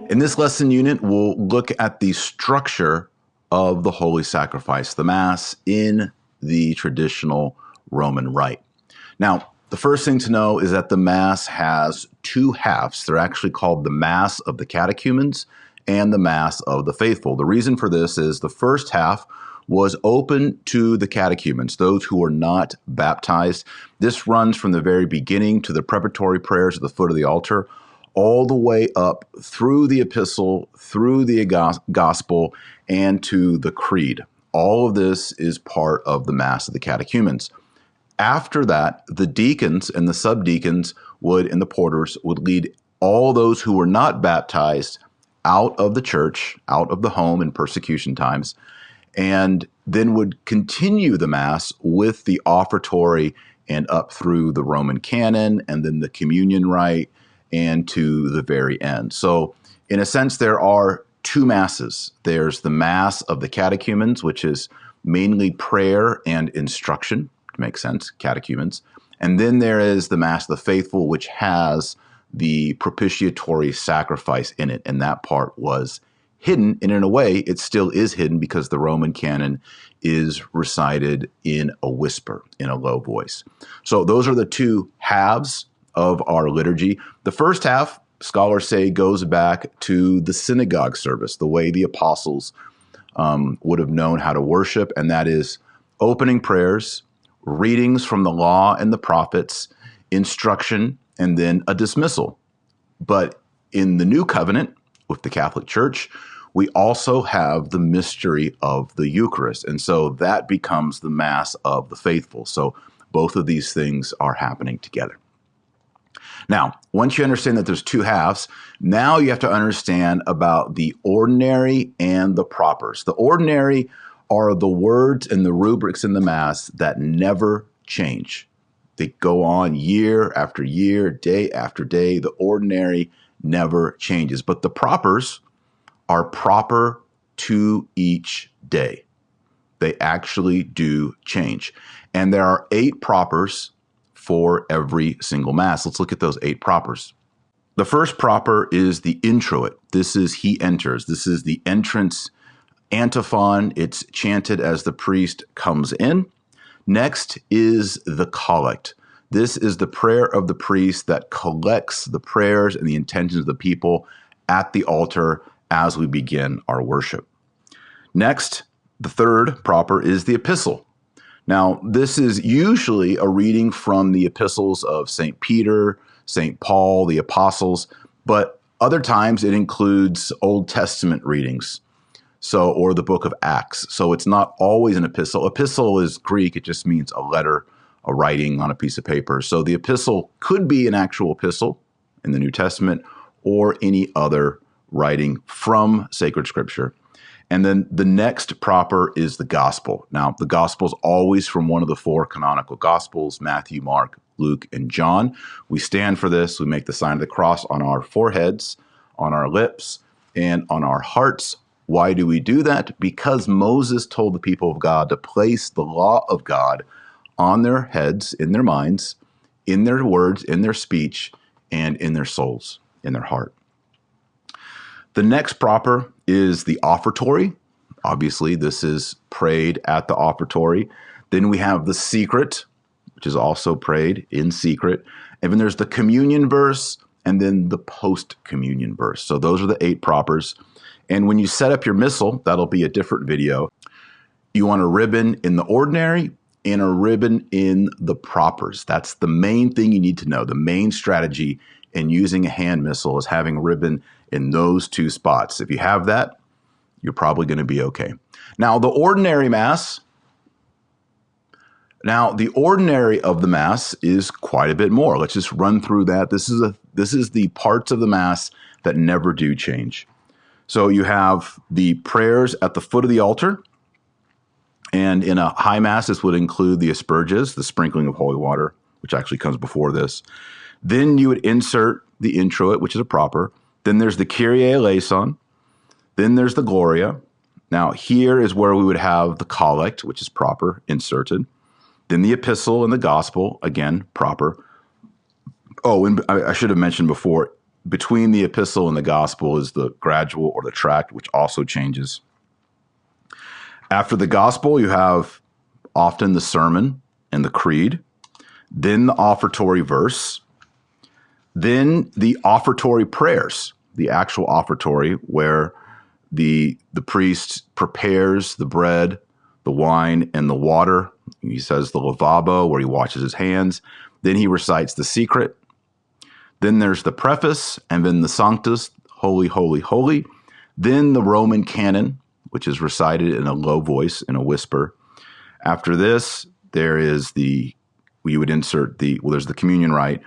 In this lesson unit, we'll look at the structure of the Holy Sacrifice, the Mass, in the traditional Roman rite. Now, the first thing to know is that the Mass has two halves. They're actually called the Mass of the Catechumens and the Mass of the Faithful. The reason for this is the first half was open to the catechumens, those who were not baptized. This runs from the very beginning to the preparatory prayers at the foot of the altar, all the way up through the epistle, through the gospel, and to the creed. All of this is part of the Mass of the catechumens. After that, the deacons and the subdeacons and the porters would lead all those who were not baptized out of the church, out of the home in persecution times, and then would continue the Mass with the offertory and up through the Roman canon and then the communion rite and to the very end. So in a sense, there are two Masses. There's the Mass of the catechumens, which is mainly prayer and instruction, to make sense, catechumens. And then there is the Mass of the Faithful, which has the propitiatory sacrifice in it. And that part was hidden. And in a way, it still is hidden because the Roman canon is recited in a whisper, in a low voice. So those are the two halves of our liturgy. The first half, scholars say, goes back to the synagogue service, the way the apostles would have known how to worship, and that is opening prayers, readings from the law and the prophets, instruction, and then a dismissal. But in the New Covenant with the Catholic Church, we also have the mystery of the Eucharist, and so that becomes the Mass of the Faithful. So both of these things are happening together. Now, once you understand that there's two halves, now you have to understand about the ordinary and the propers. The ordinary are the words and the rubrics in the Mass that never change. They go on year after year, day after day. The ordinary never changes. But the propers are proper to each day. They actually do change. And there are 8 propers for every single Mass. Let's look at those 8 propers. The first proper is the introit. This is He enters. This is the entrance antiphon. It's chanted as the priest comes in. Next is the collect. This is the prayer of the priest that collects the prayers and the intentions of the people at the altar as we begin our worship. Next, the third proper is the epistle. Now, this is usually a reading from the epistles of St. Peter, St. Paul, the apostles, but other times it includes Old Testament readings, or the book of Acts. So it's not always an epistle. Epistle is Greek. It just means a letter, a writing on a piece of paper. So the epistle could be an actual epistle in the New Testament or any other writing from sacred scripture. And then the next proper is the gospel. Now, the gospel is always from one of the 4 canonical gospels, Matthew, Mark, Luke, and John. We stand for this. We make the sign of the cross on our foreheads, on our lips, and on our hearts. Why do we do that? Because Moses told the people of God to place the law of God on their heads, in their minds, in their words, in their speech, and in their souls, in their heart. The next proper is the offertory. Obviously, this is prayed at the offertory. Then we have the secret, which is also prayed in secret. And then there's the communion verse and then the post-communion verse. So those are the 8 propers. And when you set up your missal, that'll be a different video. You want a ribbon in the ordinary and a ribbon in the propers. That's the main thing you need to know. The main strategy in using a hand missal is having ribbon in those 2 spots. If you have that, you're probably going to be okay. Now, the ordinary Mass. Now, the ordinary of the Mass is quite a bit more. Let's just run through that. This is the parts of the Mass that never do change. So you have the prayers at the foot of the altar. And in a high Mass, this would include the asperges, the sprinkling of holy water, which actually comes before this. Then you would insert the introit, which is a proper. Then there's the Kyrie eleison. Then there's the Gloria. Now, here is where we would have the collect, which is proper, inserted. Then the epistle and the gospel, again, proper. Oh, and I should have mentioned before, between the epistle and the gospel is the gradual or the tract, which also changes. After the gospel, you have often the sermon and the creed, then the offertory verse, then the offertory prayers, the actual offertory where the priest prepares the bread, the wine, and the water. He says the lavabo, where he washes his hands. Then he recites the secret. Then there's the preface, and then the sanctus, holy, holy, holy. Then the Roman canon, which is recited in a low voice, in a whisper. After this, there is you would insert there's the communion rite,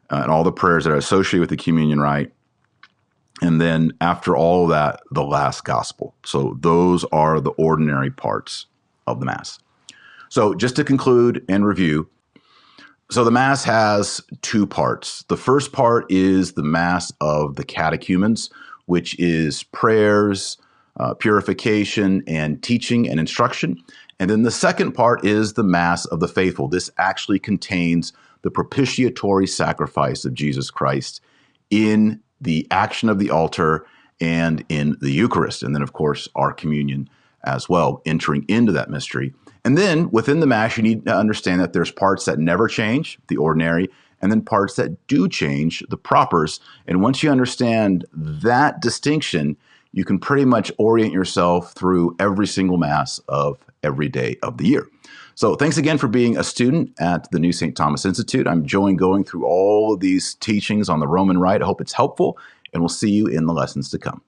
and all the prayers that are associated with the communion rite. And then after all of that, the last gospel. So those are the ordinary parts of the Mass. So just to conclude and review, so the Mass has two parts. The first part is the Mass of the catechumens, which is prayers, purification, and teaching and instruction. And then the second part is the Mass of the faithful. This actually contains the propitiatory sacrifice of Jesus Christ in the action of the altar and in the Eucharist. And then, of course, our communion as well, entering into that mystery. And then within the Mass, you need to understand that there's parts that never change, the ordinary, and then parts that do change, the propers. And once you understand that distinction, you can pretty much orient yourself through every single Mass of every day of the year. So thanks again for being a student at the New St. Thomas Institute. I'm enjoying going through all of these teachings on the Roman Rite. I hope it's helpful, and we'll see you in the lessons to come.